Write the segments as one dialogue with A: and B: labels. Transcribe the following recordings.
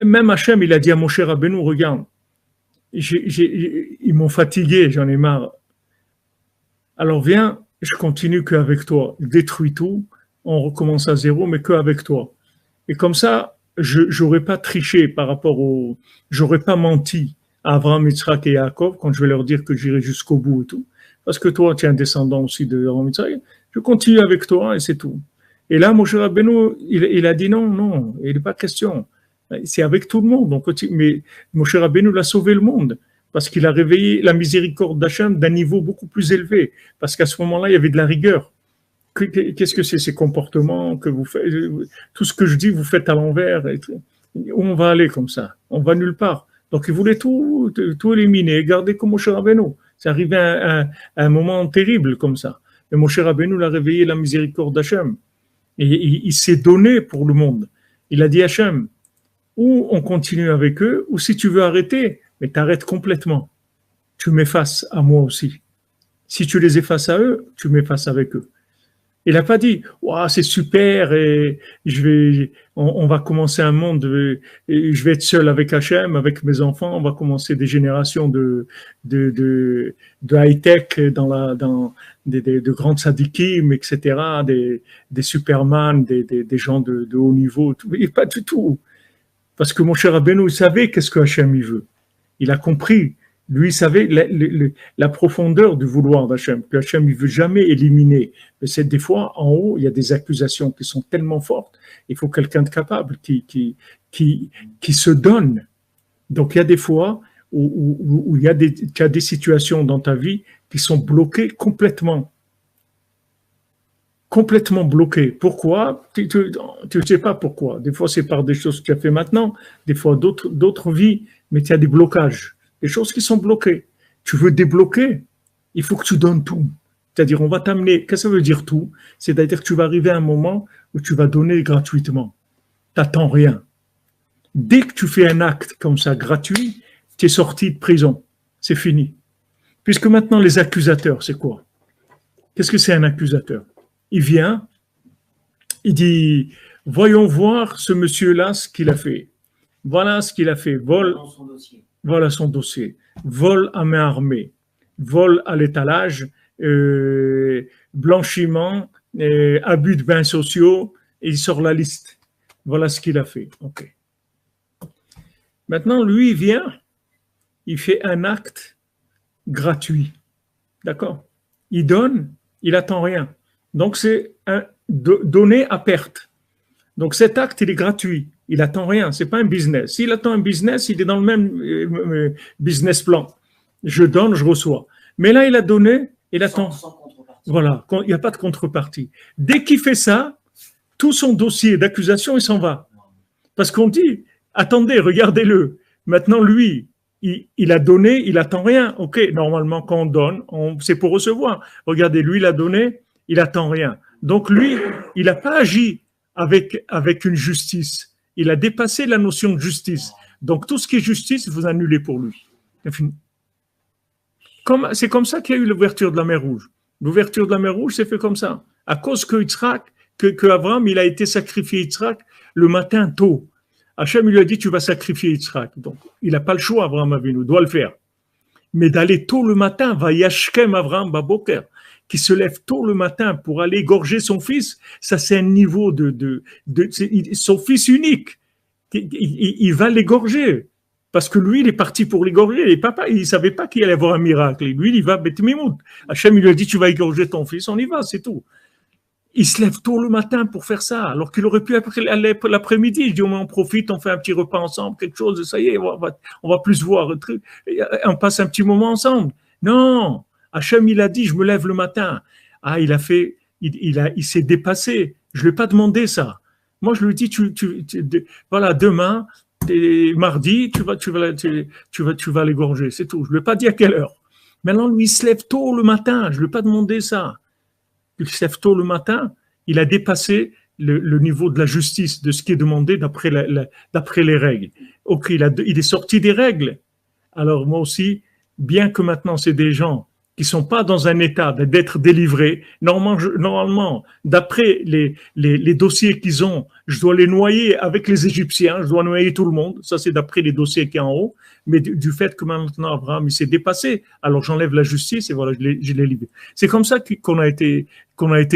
A: Même Hachem, il a dit à Moshe Rabbeinu, regarde, ils m'ont fatigué, j'en ai marre. Alors viens, je continue qu'avec toi. Détruis tout, on recommence à zéro, mais qu'avec toi. Et comme ça, je n'aurais pas triché par rapport au... J'aurais pas menti à Abraham, Yitzhak et Yaakov quand je vais leur dire que j'irai jusqu'au bout et tout. Parce que toi, tu es un descendant aussi de Abraham, Yitzhak. Je continue avec toi et c'est tout. Et là, Moshe Rabbeinu, il a dit non, non, il n'est pas question. C'est avec tout le monde. Mais Moshe Rabbeinu l'a sauvé le monde parce qu'il a réveillé la miséricorde d'Hachem d'un niveau beaucoup plus élevé. Parce qu'à ce moment-là, il y avait de la rigueur. Qu'est-ce que c'est ces comportements que vous faites? Tout ce que je dis, vous faites à l'envers. Où on va aller comme ça? On va nulle part. Donc, il voulait tout éliminer, garder comme Moshe Rabbeinu. C'est arrivé à un moment terrible comme ça. Mais Moshe Rabbeinu l'a réveillé la miséricorde d'Hachem. Et il s'est donné pour le monde. Il a dit à Hachem, ou on continue avec eux, ou si tu veux arrêter, mais t'arrêtes complètement. Tu m'effaces à moi aussi. Si tu les effaces à eux, tu m'effaces avec eux. Il n'a pas dit, wow, c'est super et on va commencer un monde, et je vais être seul avec Hachem, avec mes enfants, on va commencer des générations de high-tech de grandes sadikim, etc., des Superman, des gens de haut niveau, et pas du tout. Parce que mon cher Rabbeinu, il savait qu'est-ce que Hachem il veut. Il a compris. Lui, il savait la profondeur du vouloir d'Hachem, que Hachem ne veut jamais éliminer. Mais c'est des fois, en haut, il y a des accusations qui sont tellement fortes, il faut quelqu'un de capable qui se donne. Donc, il y a des fois où il y a des situations dans ta vie qui sont bloquées complètement. Complètement bloquées. Pourquoi? Tu ne sais pas pourquoi. Des fois, c'est par des choses que tu as fait maintenant, des fois d'autres vies, mais il y a des blocages. Des choses qui sont bloquées. Tu veux débloquer, il faut que tu donnes tout. C'est-à-dire, on va t'amener, qu'est-ce que ça veut dire tout? C'est-à-dire que tu vas arriver à un moment où tu vas donner gratuitement. Tu n'attends rien. Dès que tu fais un acte comme ça, gratuit, tu es sorti de prison. C'est fini. Puisque maintenant, les accusateurs, c'est quoi? Qu'est-ce que c'est un accusateur? Il vient, il dit, voyons voir ce monsieur-là, ce qu'il a fait. Voilà ce qu'il a fait. Vol. Voilà son dossier. Vol à main armée, vol à l'étalage, blanchiment, abus de biens sociaux, et il sort la liste. Voilà ce qu'il a fait. Ok. Maintenant, lui, il vient, il fait un acte gratuit. D'accord? Il donne, il attend rien. Donc, c'est donner à perte. Donc, cet acte, il est gratuit. Il attend rien, c'est pas un business. S'il attend un business, il est dans le même business plan. Je donne, je reçois. Mais là, il a donné, il attend. Voilà, il n'y a pas de contrepartie. Dès qu'il fait ça, tout son dossier d'accusation, il s'en va. Parce qu'on dit, attendez, regardez-le. Maintenant, lui, il a donné, il attend rien. Ok, normalement, quand on donne, c'est pour recevoir. Regardez, lui, il a donné, il attend rien. Donc, lui, il n'a pas agi avec une justice. Il a dépassé la notion de justice. Donc, tout ce qui est justice, vous annulez pour lui. C'est comme ça qu'il y a eu l'ouverture de la mer Rouge. L'ouverture de la mer Rouge s'est fait comme ça. À cause que Abraham, il a été sacrifié Yitzhak le matin tôt. Hachem lui a dit, tu vas sacrifier Yitzhak. Donc, il n'a pas le choix, Abraham Avinu, doit le faire. Mais d'aller tôt le matin, va yashkem Abraham baboker, qui se lève tôt le matin pour aller égorger son fils, ça c'est un niveau son fils unique. Il va l'égorger. Parce que lui, il est parti pour l'égorger. Et papa, il ne savait pas qu'il allait avoir un miracle. Et lui, il va Beth Mimout. Hachem, il lui a dit, tu vas égorger ton fils, on y va, c'est tout. Il se lève tôt le matin pour faire ça, alors qu'il aurait pu aller l'après-midi. Je dis, on profite, on fait un petit repas ensemble, quelque chose, ça y est, on va plus se voir. On passe un petit moment ensemble. Non! Hachem, il a dit, je me lève le matin. Ah, il s'est dépassé. Je lui ai pas demandé ça. Moi, je lui ai dit, voilà, demain, mardi, tu vas l'égorger. C'est tout. Je lui ai pas dit à quelle heure. Maintenant, lui, il se lève tôt le matin. Je lui ai pas demandé ça. Il se lève tôt le matin. Il a dépassé le niveau de la justice, de ce qui est demandé d'après les règles. Ok, il est sorti des règles. Alors, moi aussi, bien que maintenant, c'est des gens qui sont pas dans un état d'être délivrés, normalement, d'après les dossiers qu'ils ont, je dois les noyer avec les Égyptiens, je dois noyer tout le monde. Ça, c'est d'après les dossiers qui sont en haut. Mais du fait que maintenant Abraham il s'est dépassé, alors j'enlève la justice et voilà, je l'ai libéré. C'est comme ça qu'on a été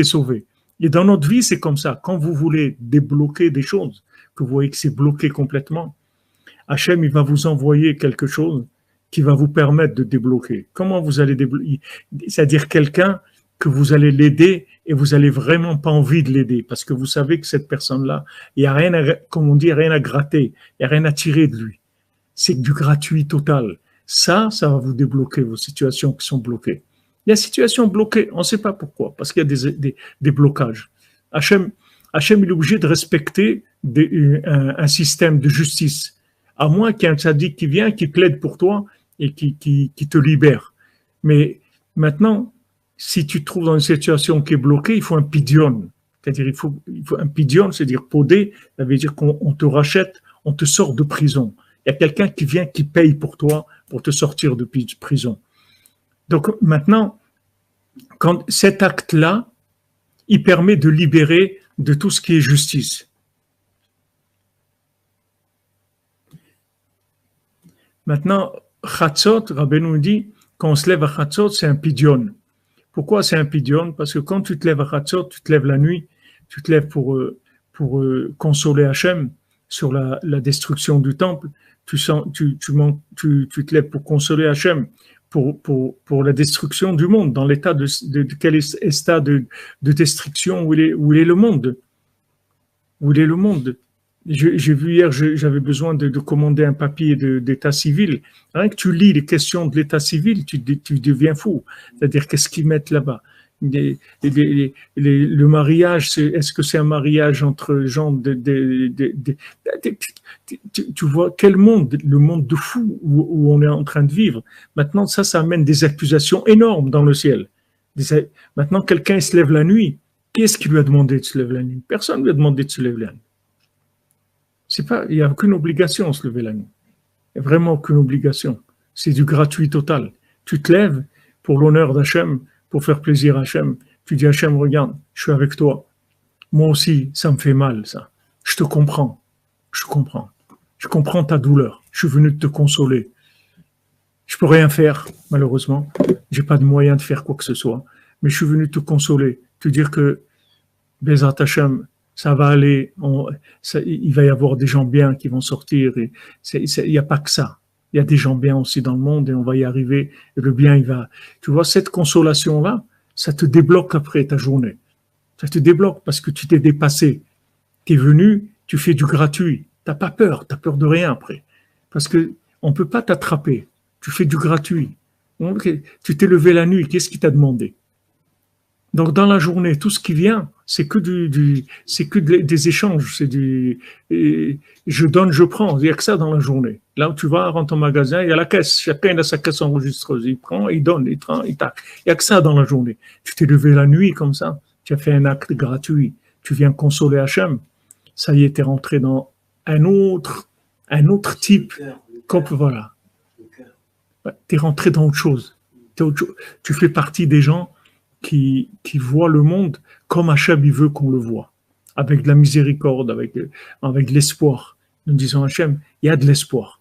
A: sauvé. Et dans notre vie, c'est comme ça. Quand vous voulez débloquer des choses, que vous voyez que c'est bloqué complètement, Hachem, il va vous envoyer quelque chose qui va vous permettre de débloquer. Comment vous allez débloquer? C'est-à-dire quelqu'un que vous allez l'aider et vous allez vraiment pas envie de l'aider parce que vous savez que cette personne-là, il y a rien comme on dit, rien à gratter, il y a rien à tirer de lui. C'est du gratuit total. Ça va vous débloquer vos situations qui sont bloquées. Il y a des situations bloquées, on ne sait pas pourquoi, parce qu'il y a des blocages. Hachem, il est obligé de respecter un système de justice. À moins qu'il y ait un tzaddik qui vient, qui plaide pour toi et qui te libère. Mais maintenant, si tu te trouves dans une situation qui est bloquée, il faut un pidion. C'est-à-dire, il faut un pidion, c'est-à-dire podé, ça veut dire qu'on te rachète, on te sort de prison. Il y a quelqu'un qui vient, qui paye pour toi, pour te sortir de prison. Donc maintenant, quand cet acte-là, il permet de libérer de tout ce qui est justice. Maintenant, Chatzot, Rabbeinu nous dit, quand on se lève à Chatzot, c'est un pidion. Pourquoi c'est un pidion? Parce que quand tu te lèves à Chatzot, tu te lèves la nuit, tu te lèves pour consoler Hachem sur la destruction du temple, tu te lèves pour consoler Hachem pour la destruction du monde, dans l'état de quel état de destruction où il est le monde. Où il est le monde. J'ai vu hier, j'avais besoin de commander un papier d'état civil. Rien que tu lis les questions de l'état civil, tu deviens fou. C'est-à-dire, qu'est-ce qu'ils mettent là-bas? Le mariage, est-ce que c'est un mariage entre gens tu vois quel monde, le monde de fou où on est en train de vivre. Maintenant, ça amène des accusations énormes dans le ciel. Maintenant, quelqu'un se lève la nuit. Qui est-ce qui lui a demandé de se lever la nuit? Personne ne lui a demandé de se lever la nuit. Il n'y a aucune obligation de se lever la nuit. Il n'y a vraiment aucune obligation. C'est du gratuit total. Tu te lèves pour l'honneur d'Hachem, pour faire plaisir à Hachem. Tu dis Hachem, regarde, je suis avec toi. Moi aussi, ça me fait mal, ça. Je te comprends. Je comprends. Je comprends ta douleur. Je suis venu te consoler. Je peux rien faire, malheureusement. J'ai pas de moyen de faire quoi que ce soit. Mais je suis venu te consoler. Te dire que, Bezat Hachem, ça va aller, il va y avoir des gens bien qui vont sortir. Et il n'y a pas que ça. Il y a des gens bien aussi dans le monde et on va y arriver. Et le bien, il va. Tu vois, cette consolation-là, ça te débloque après ta journée. Ça te débloque parce que tu t'es dépassé. Tu es venu, tu fais du gratuit. Tu n'as pas peur de rien après. Parce que on peut pas t'attraper. Tu fais du gratuit. Donc, tu t'es levé la nuit, qu'est-ce qu'il t'a demandé? Donc, dans la journée, tout ce qui vient, c'est que des échanges, c'est je donne, je prends. Il n'y a que ça dans la journée. Là où tu vas, rentre au magasin, il y a la caisse. Chacun a sa caisse enregistreuse. Il prend, il donne, il prend, il tac. Il n'y a que ça dans la journée. Tu t'es levé la nuit comme ça. Tu as fait un acte gratuit. Tu viens consoler Hachem. Ça y est, t'es rentré dans un autre type. Voilà. T'es rentré dans autre chose. Tu fais partie des gens qui voient le monde comme Hachem il veut qu'on le voit, avec de la miséricorde, avec de l'espoir. Nous disons Hachem, il y a de l'espoir.